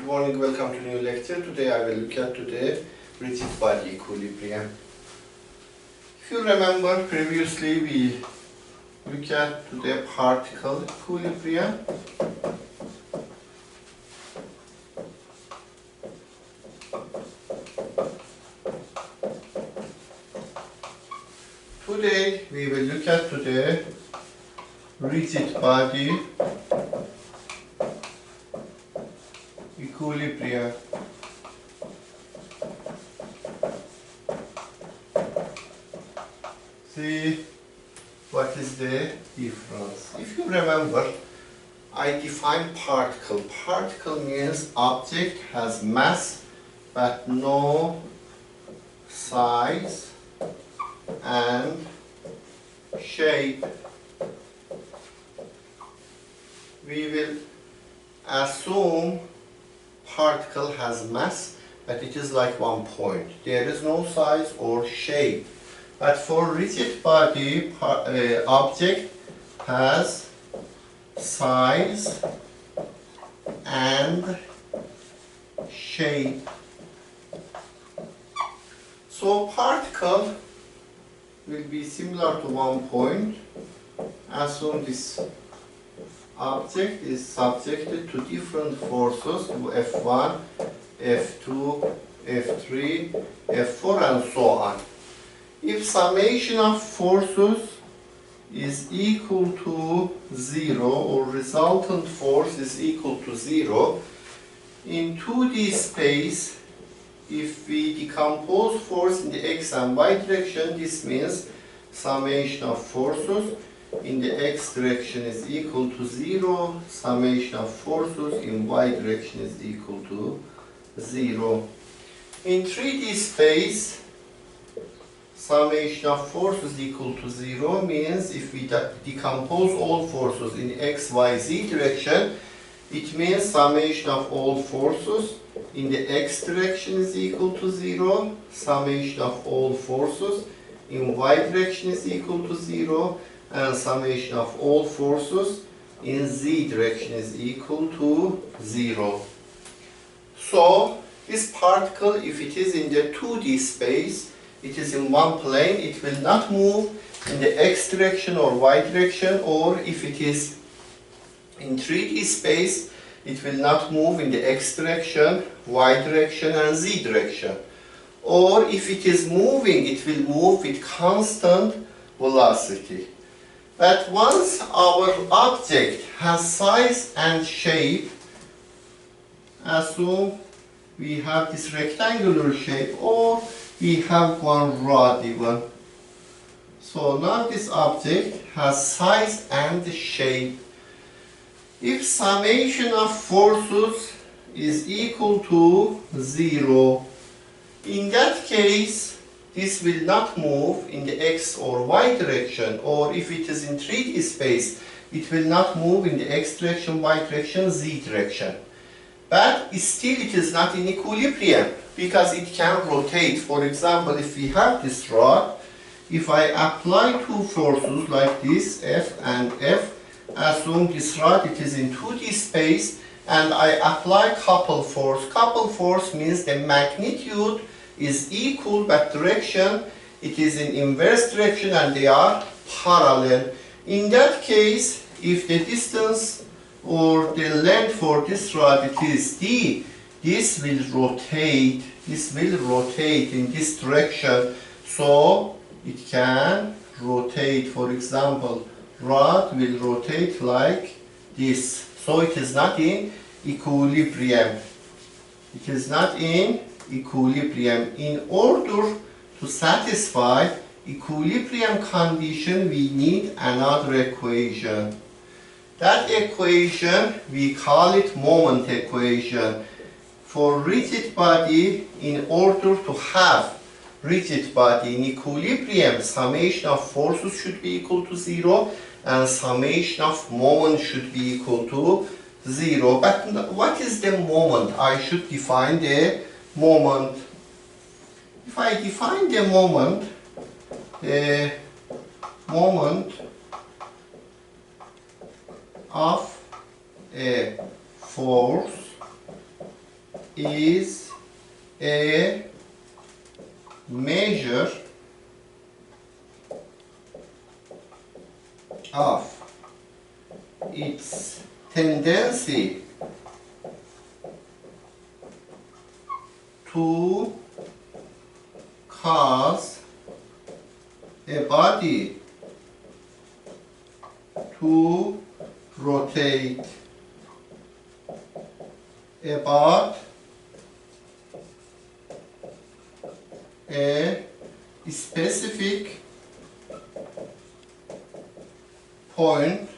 Good morning, welcome to new lecture. Today I will look at the rigid body equilibrium. If you remember previously we looked at the particle equilibrium. Today we will look at the rigid body equilibrium. See what is the difference. If you remember, I define particle. Particle means object has mass but no size and shape. We will assume particle has mass, but it is like one point. There is no size or shape. But for rigid body, object has size and shape. So particle will be similar to one point. Assume this object is subjected to different forces, to F1, F2, F3, F4 and so on. If summation of forces is equal to 0 or resultant force is equal to 0, in 2D space, if we decompose force in the x and y direction, this means summation of forces in the x direction is equal to 0, summation of forces in y direction is equal to 0. In 3D space, summation of forces equal to 0 means if we decompose all forces in x, y, z direction, it means summation of all forces in the x direction is equal to 0, summation of all forces in y direction is equal to 0, and summation of all forces in z direction is equal to 0. So this particle, if it is in the 2D space, it is in one plane, it will not move in the x direction or y direction, or if it is in 3D space, it will not move in the x direction, y direction and z direction. Or if it is moving, it will move with constant velocity. But once our object has size and shape, assume we have this rectangular shape or we have one rod even. So now this object has size and shape. If summation of forces is equal to 0, in that case this will not move in the x or y direction, or if it is in 3D space, it will not move in the x direction, y direction, z direction. But still it is not in equilibrium because it can rotate. For example, if we have this rod, if I apply two forces like this, F and F, assume this rod it is in 2D space, and I apply couple force. Couple force means the magnitude is equal but direction, it is in inverse direction and they are parallel. In that case, if the distance or the length for this rod it is d, this will rotate in this direction, so it can rotate. For example, rod will rotate like this, so it is not in equilibrium. It is not in equilibrium. In order to satisfy equilibrium condition, we need another equation. That equation, we call it moment equation. For rigid body, in order to have rigid body in equilibrium, summation of forces should be equal to 0 and summation of moment should be equal to 0. But what is the moment? I should define the moment. If I define the moment of a force is a measure of its tendency to cause a body to rotate about a specific point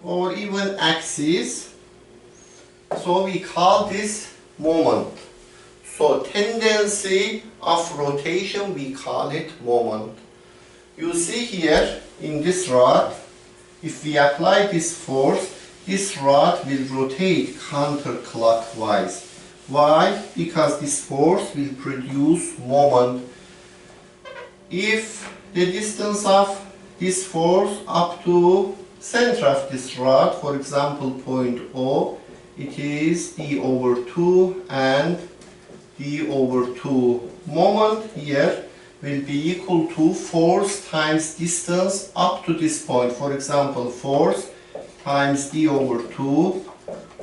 or even axis. So we call this moment. So tendency of rotation, we call it moment. You see here in this rod, if we apply this force, this rod will rotate counterclockwise. Why? Because this force will produce moment. If the distance of this force up to center of this rod, for example point O, it is d over 2 and d over 2. Moment here will be equal to force times distance up to this point. For example, force times d over 2.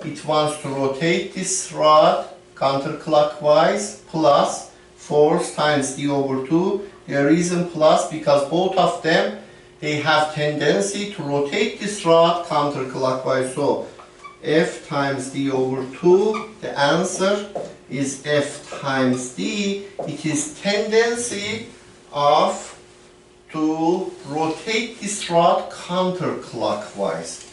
It wants to rotate this rod counterclockwise, plus force times d over 2. The reason plus because both of them, they have tendency to rotate this rod counterclockwise. So F times d over 2, the answer is F times d. It is tendency of to rotate this rod counterclockwise.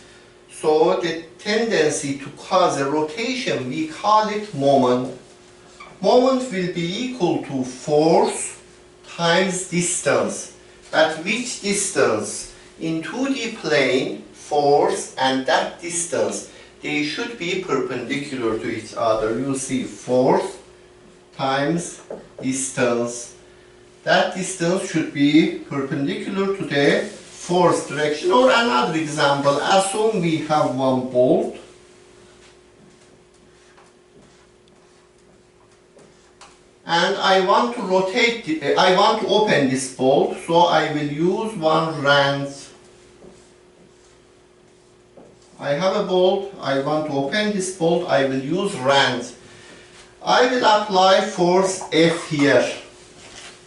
So the tendency to cause a rotation, we call it moment. Moment will be equal to force times distance. At which distance? In 2D plane, force and that distance, they should be perpendicular to each other. You see force times distance. That distance should be perpendicular to the force direction. Or another example, assume we have one bolt. And I want to rotate, I want to open this bolt, so I will use one wrench. I have a bolt, I want to open this bolt, I will use wrench. I will apply force F here.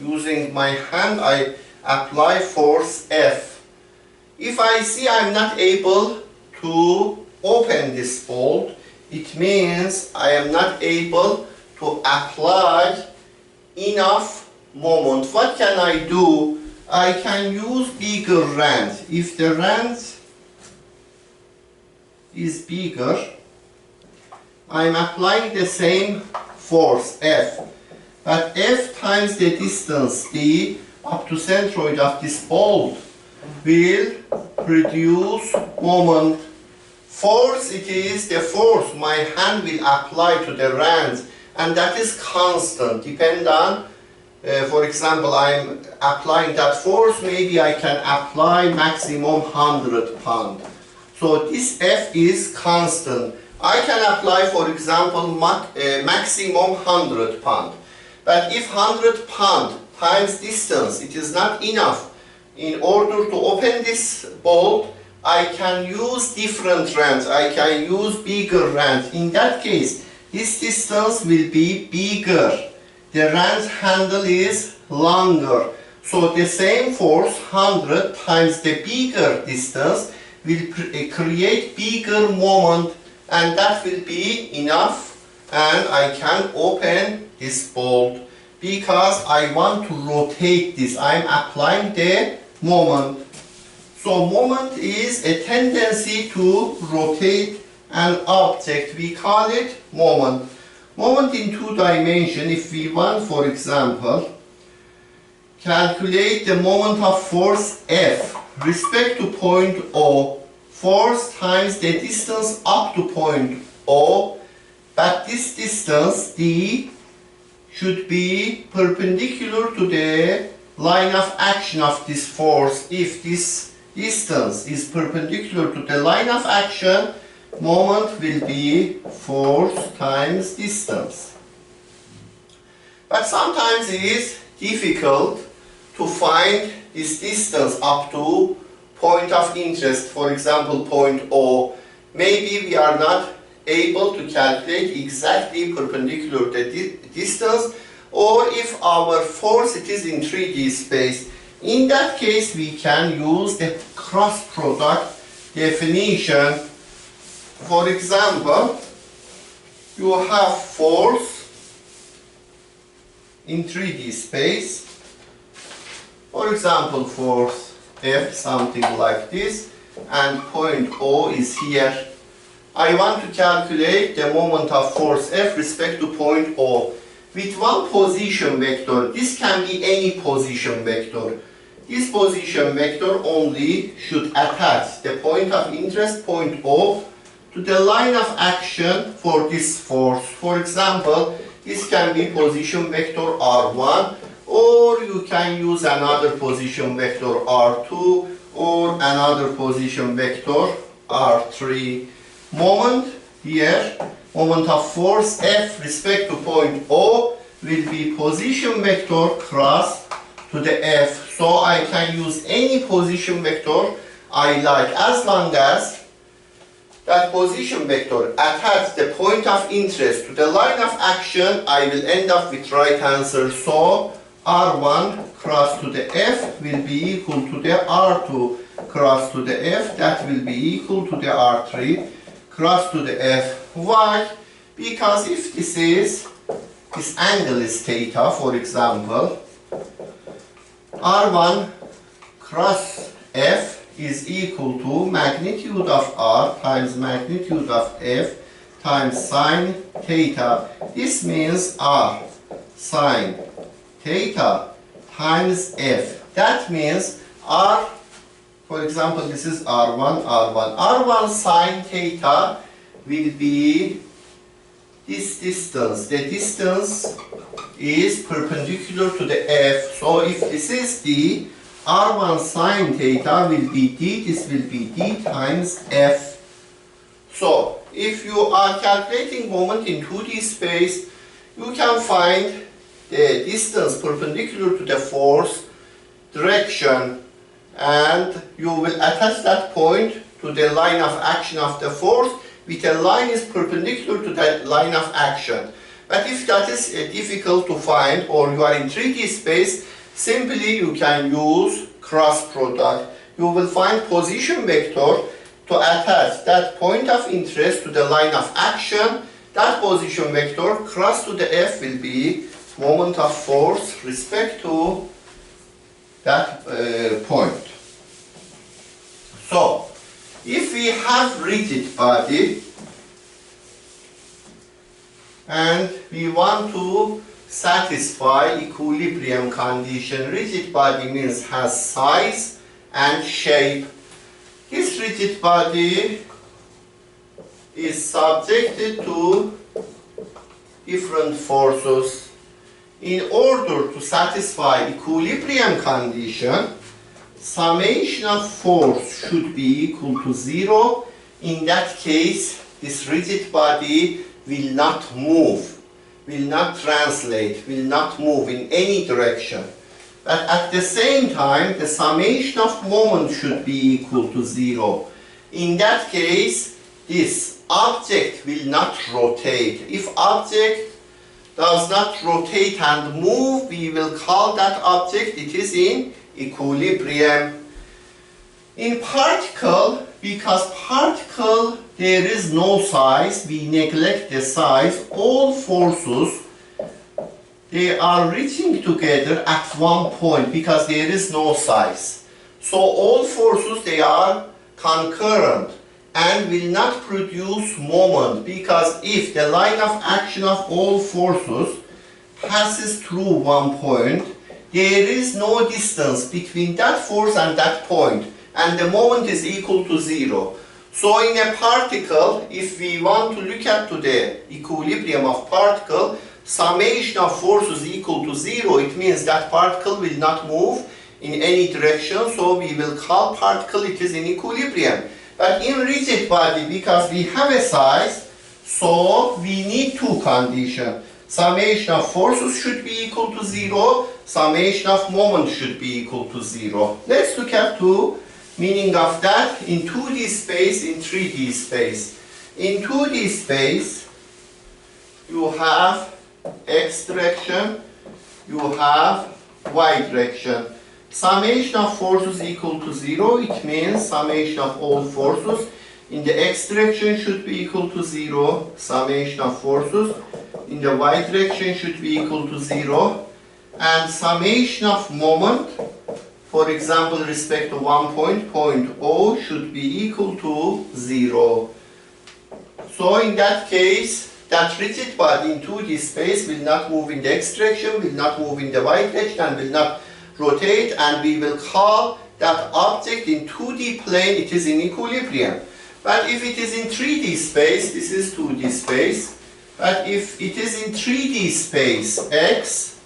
Using my hand, I apply force F. If I see I'm not able to open this bolt, it means I am not able to apply enough moment. What can I do? I can use bigger wrench. If the wrench is bigger, I'm applying the same force F, but F times the distance d up to centroid of this bolt will produce moment. Force, it is the force my hand will apply to the wrench, and that is constant, depend on, for example, I'm applying that force, maybe I can apply maximum 100 pound. So this F is constant. I can apply, for example, maximum 100 pound. But if 100 pound times distance, it is not enough. In order to open this bolt, I can use different wrench. I can use bigger wrench. In that case, this distance will be bigger. The wrench handle is longer. So the same force, 100 times the bigger distance, will create bigger moment, and that will be enough, and I can open this bolt because I want to rotate this. I am applying the moment. So moment is a tendency to rotate an object. We call it moment. Moment in 2 dimensions, if we want, for example, calculate the moment of force F respect to point O, force times the distance up to point O, but this distance d should be perpendicular to the line of action of this force. If this distance is perpendicular to the line of action, moment will be force times distance. But sometimes it is difficult to find this distance up to point of interest, for example point O. Maybe we are not able to calculate exactly perpendicular the distance, or if our force it is in 3D space. In that case we can use the cross product definition. For example, you have force in 3D space. For example, force F, something like this, and point O is here. I want to calculate the moment of force F respect to point O with one position vector. This can be any position vector. This position vector only should attach the point of interest, point O, to the line of action for this force. For example, this can be position vector R1, or you can use another position vector R2, or another position vector R3. Moment here, moment of force F respect to point O will be position vector cross to the F. So I can use any position vector I like, as long as that position vector attach the point of interest to the line of action. I will end up with right answer. So R1 cross to the F will be equal to the R2 cross to the F. That will be equal to the R3 cross to the F. Why? Because if this angle is theta, for example, R1 cross F is equal to magnitude of R times magnitude of F times sine theta. This means R sine theta times F. That means R, for example, this is R1, R1. R1 sine theta will be this distance. The distance is perpendicular to the F. So if this is D, R1 sine theta will be D. This will be D times F. So if you are calculating moment in 2D space, you can find the distance perpendicular to the force direction, and you will attach that point to the line of action of the force with a line is perpendicular to that line of action. But if that is difficult to find, or you are in 3D space, simply you can use cross product. You will find position vector to attach that point of interest to the line of action. That position vector cross to the F will be moment of force respect to that point. So, if we have rigid body and we want to satisfy equilibrium condition, rigid body means has size and shape. This rigid body is subjected to different forces. In order to satisfy equilibrium condition, summation of force should be equal to 0. In that case, this rigid body will not move, will not translate, will not move in any direction. But at the same time, the summation of moment should be equal to 0. In that case, this object will not rotate. If object does not rotate and move, we will call that object, it is in equilibrium. In particle, because particle there is no size, we neglect the size, all forces they are reaching together at one point because there is no size. So all forces they are concurrent and will not produce moment, because if the line of action of all forces passes through one point, there is no distance between that force and that point, and the moment is equal to 0. So in a particle, if we want to look at to the equilibrium of particle, summation of forces equal to 0, it means that particle will not move in any direction, so we will call particle it is in equilibrium. But in rigid body, because we have a size, so we need two conditions. Summation of forces should be equal to 0. Summation of moment should be equal to 0. Let's look at two meaning of that in 2D space, in 3D space. In 2D space, you have x direction, you have y direction. Summation of forces equal to 0, it means summation of all forces in the x direction should be equal to 0. Summation of forces in the y direction should be equal to 0. And summation of moment, for example, respect to one point O, should be equal to 0. So in that case, that rigid body in 2D space will not move in the x direction, will not move in the y direction, and will not rotate, and we will call that object in 2D plane, it is in equilibrium. But if it is in 3D space, this is 2D space, but if it is in 3D space, x,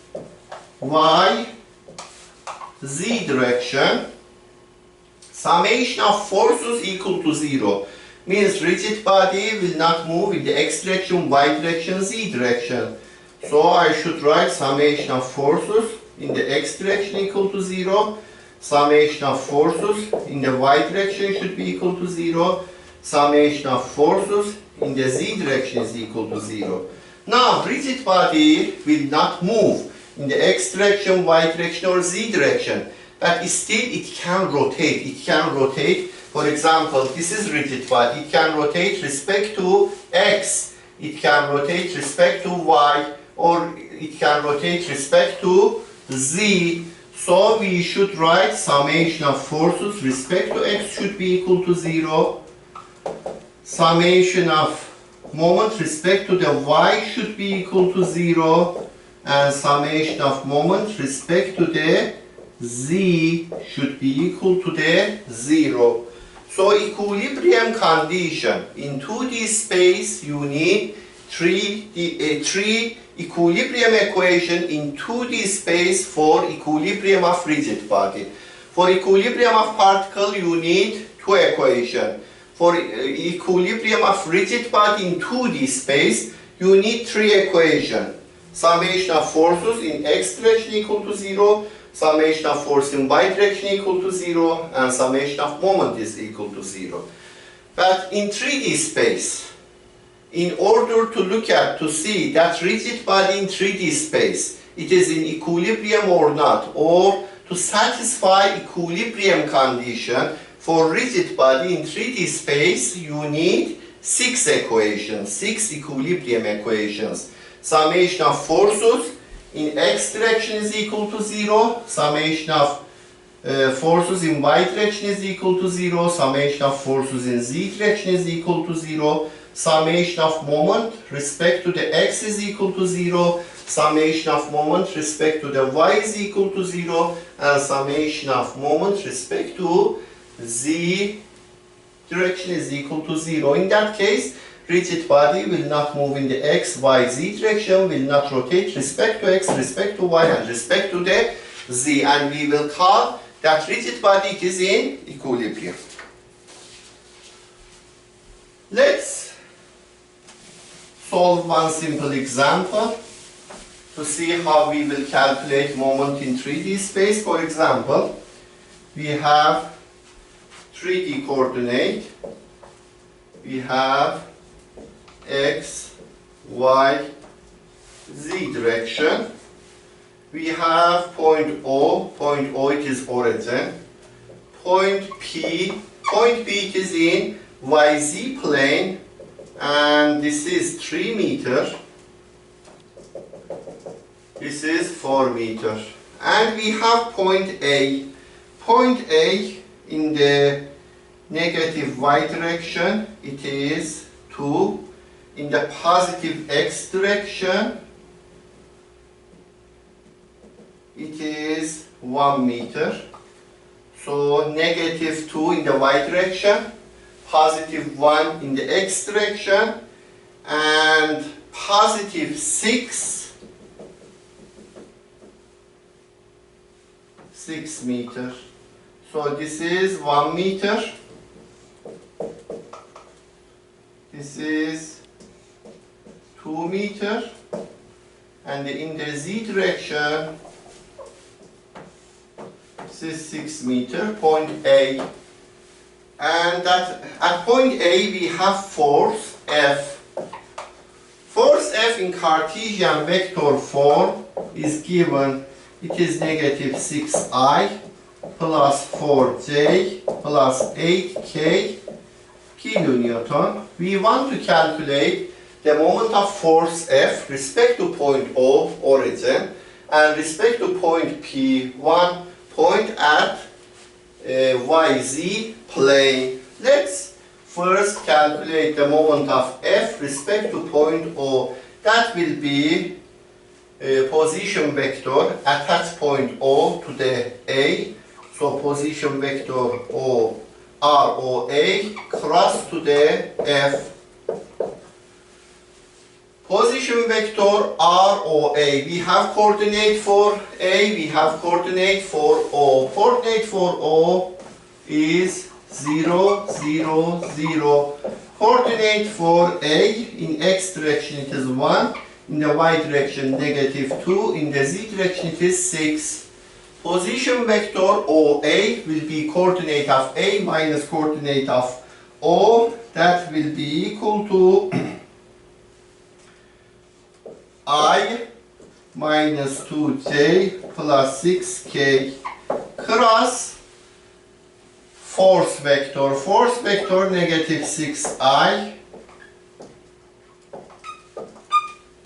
y, z direction, summation of forces equal to 0. Means rigid body will not move in the x direction, y direction, z direction. So I should write summation of forces in the x direction equal to 0. Summation of forces in the y direction should be equal to 0. Summation of forces in the z direction is equal to 0. Now, rigid body will not move in the x direction, y direction, or z direction. But still it can rotate. It can rotate. For example, this is rigid body. It can rotate respect to x. It can rotate respect to y. Or it can rotate respect to z. So we should write summation of forces respect to x should be equal to 0. Summation of moment respect to the y should be equal to 0. And summation of moment respect to the z should be equal to the 0. So equilibrium condition in 2D space, you need three equilibrium equation in 2D space for equilibrium of rigid body. For equilibrium of particle, you need two equations. For equilibrium of rigid body in 2D space, you need three equations. Summation of forces in x direction equal to 0, summation of force in y direction equal to 0, and summation of moment is equal to 0. But in 3D space, in order to look at, to see that rigid body in 3D space, it is in equilibrium or not, or to satisfy equilibrium condition for rigid body in 3D space, you need 6 equations, 6 equilibrium equations. Summation of forces in x direction is equal to 0, summation of forces in y direction is equal to 0, summation of forces in z direction is equal to 0, summation of moment respect to the x is equal to 0, summation of moment respect to the y is equal to 0, and summation of moment respect to z direction is equal to 0. In that case, rigid body will not move in the x, y, z direction, will not rotate respect to x, respect to y, and respect to the z. And we will call that rigid body is in equilibrium. Let's solve one simple example to see how we will calculate moment in 3D space. For example, we have 3D coordinate. We have x, y, z direction. We have point O it is origin. Point P it is in YZ plane, and this is 3 meters. This is 4 meters. And we have point A. Point A in the negative y direction, it is 2. In the positive x direction, it is 1 meter. So negative 2 in the y direction, positive 1 in the x direction, and positive 6 meters. So this is 1 meter. This is 2 meter, and in the z direction, this is 6 meter, point A. And that at point A we have force F. Force F in Cartesian vector form is given, it is negative 6I plus 4J plus 8K kilonewton. We want to calculate the moment of force F respect to point O, origin, and respect to point P, one point at YZ plane. Let's first calculate the moment of F respect to point O. That will be position vector attach point O to the A. So position vector O, ROA cross to the F. Position vector ROA, we have coordinate for A, we have coordinate for O. Coordinate for O is 0, 0, 0. Coordinate for A, in X direction it is 1, in the Y direction negative 2, in the Z direction it is 6. Position vector OA will be coordinate of A minus coordinate of O. That will be equal to I minus 2J plus 6K cross force vector. Force vector negative 6I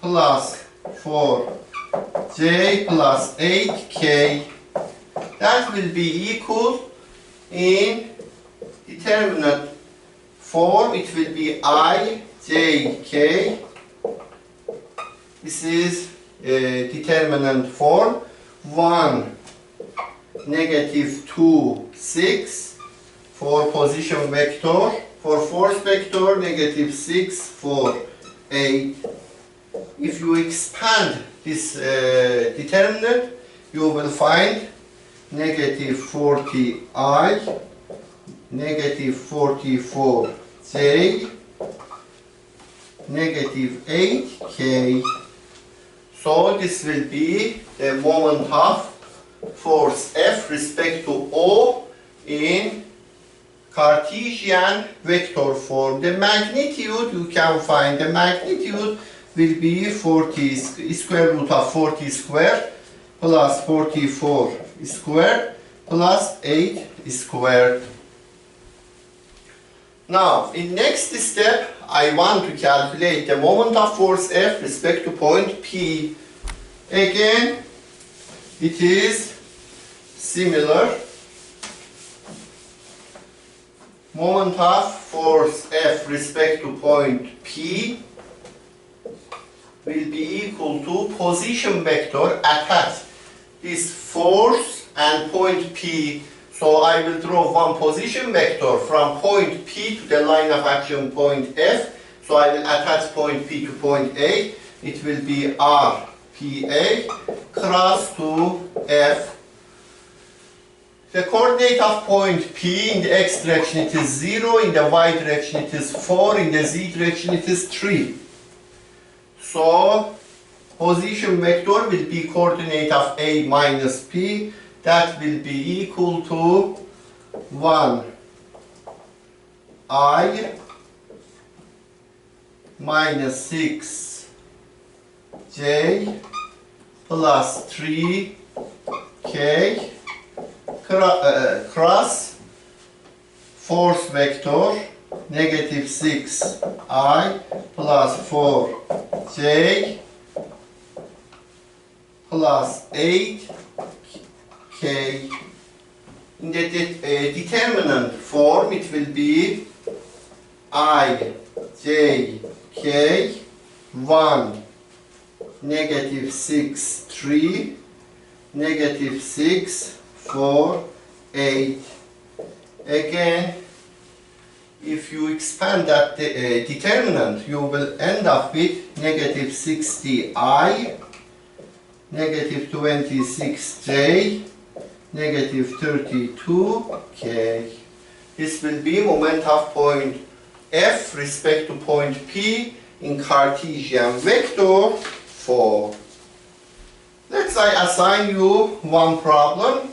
plus 4J plus 8K. That will be equal in determinant form. It will be I, J, K. This is determinant form. 1, negative 2, 6 for position vector. For force vector, negative 6 for 8. If you expand this determinant, you will find negative 40I, negative 44J, negative 8K. So this will be the moment of force F respect to O in Cartesian vector form. The magnitude you can find, the magnitude will be 40 square root of 40 squared plus 44 squared plus 8 squared. Now, in next step, I want to calculate the moment of force F respect to point P. Again, it is similar. Moment of force F respect to point P will be equal to position vector attach this force and point P. So I will draw one position vector from point P to the line of action point F. So I will attach point P to point A. It will be RPA cross to F. The coordinate of point P in the X direction it is 0, in the Y direction it is 4, in the Z direction it is 3. So position vector will be coordinate of A minus P. That will be equal to 1 I minus 6 J plus 3 K cross force vector negative 6 I plus 4 J plus 8 K. In the determinant form, it will be I, J, K, 1, negative 6, 3, negative 6, 4, 8. Again, if you expand that determinant, you will end up with negative 60I, negative 26J, negative 32K. This will be moment of point f respect to point P in Cartesian vector 4. Let's say I assign you one problem.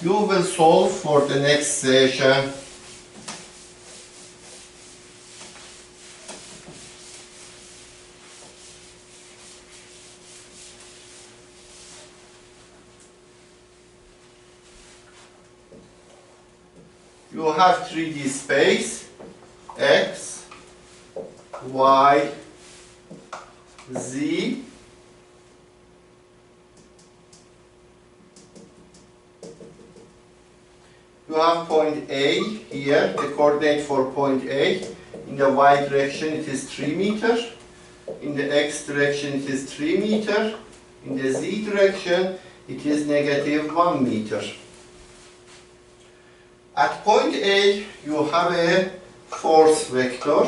You will solve for the next session. You have 3D space, X, Y, Z. You have point A here, the coordinate for point A. In the Y direction it is 3 meters. In the X direction it is 3 meters. In the Z direction it is negative 1 meter. At point A you have a force vector.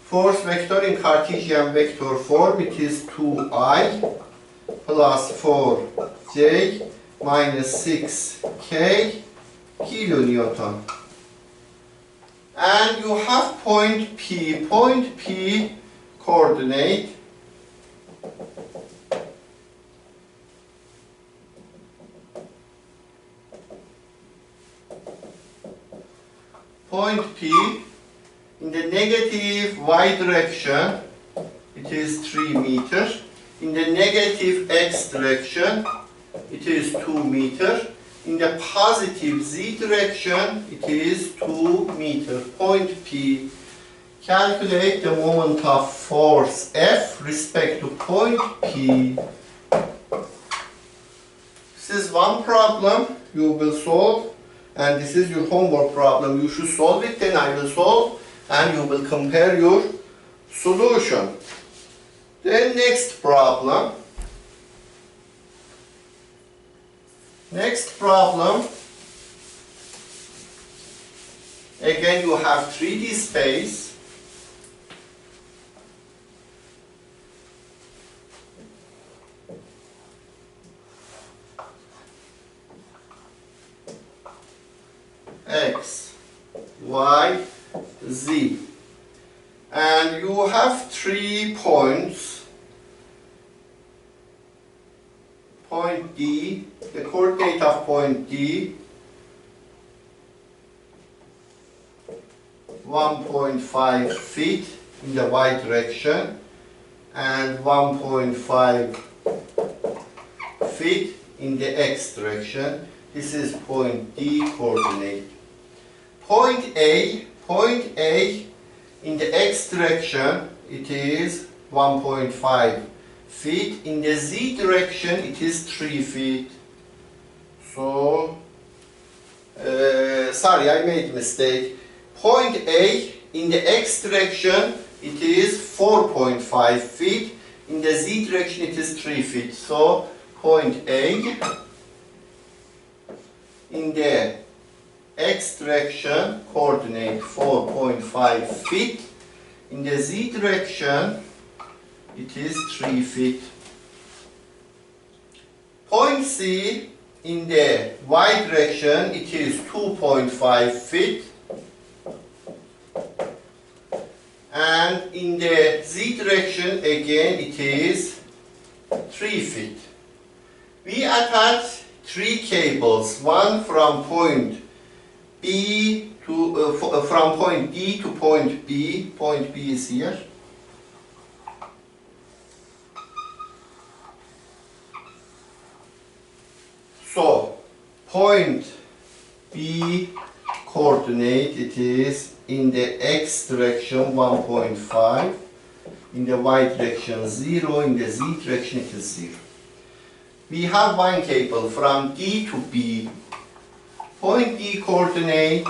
Force vector in Cartesian vector form, it is 2I plus 4J minus 6K kilonewton. And you have point P. Point P coordinate point P in the negative y direction it is 3 meters. In the negative x direction it is 2 meters. In the positive z direction it is 2 meters. Point P. Calculate the moment of force F respect to point P. This is one problem you will solve, and this is your homework problem. You should solve it, then I will solve, and you will compare your solution. Then next problem. Next problem. Again you have 3D space. X, Y, Z. And you have 3 points. Point D, the coordinate of point D, 1.5 feet in the y direction and 1.5 feet in the x direction. This is point D coordinate. Point A in the x direction it is 1.5 feet. In the z direction it is 3 feet. So, sorry, I made a mistake. Point A in the x direction it is 4.5 feet. In the z direction it is 3 feet. So, point A in the x direction coordinate 4.5 feet. In the z direction it is 3 feet. Point C in the y direction it is 2.5 feet. And in the z direction again it is 3 feet. We attach 3 cables, one from point B to from point D to point B. Point B is here. So point B coordinate it is in the x direction 1.5, in the y direction 0, in the z direction it is 0. We have one cable from D to B. Point D coordinate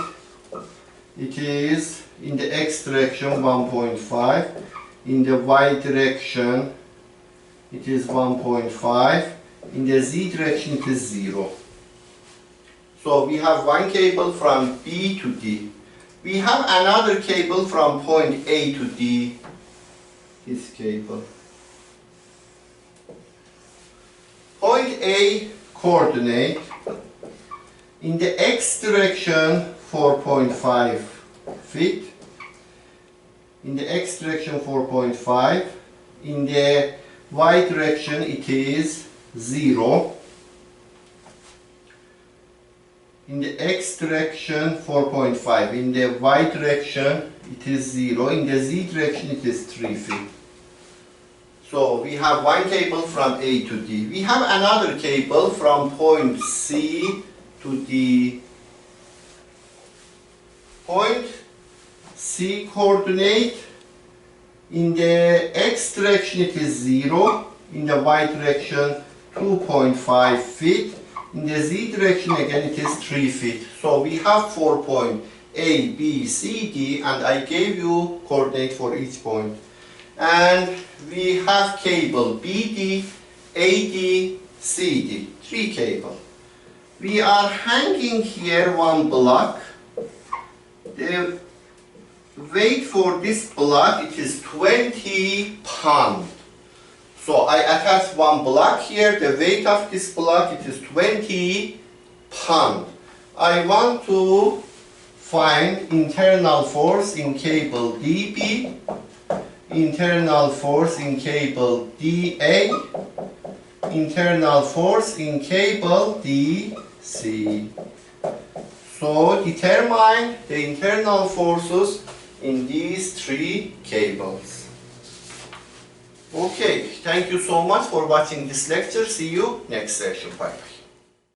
it is in the x direction 1.5, in the y direction it is 1.5, in the z direction it is 0. So we have one cable from B to D. We have another cable from point A to D. This cable. Point A coordinate in the x direction 4.5 feet. In the x direction 4.5. In the y direction it is 0. In the x direction 4.5. In the y direction it is 0. In the z direction it is 3 feet. So we have one cable from A to D. We have another cable from point C to D. Point C coordinate, in the x direction it is 0, in the y direction 2.5 feet, in the z direction again it is 3 feet. So we have 4 points A, B, C, D, and I gave you coordinate for each point. And we have cable BD, AD, CD, 3 cable. We are hanging here one block. The weight for this block, it is 20 pounds. So I attach one block here. The weight of this block, it is 20 pounds. I want to find internal force in cable DB, internal force in cable DA, internal force in cable DC. So determine the internal forces in these 3 cables. Okay, thank you so much for watching this lecture. See you next session. Bye bye.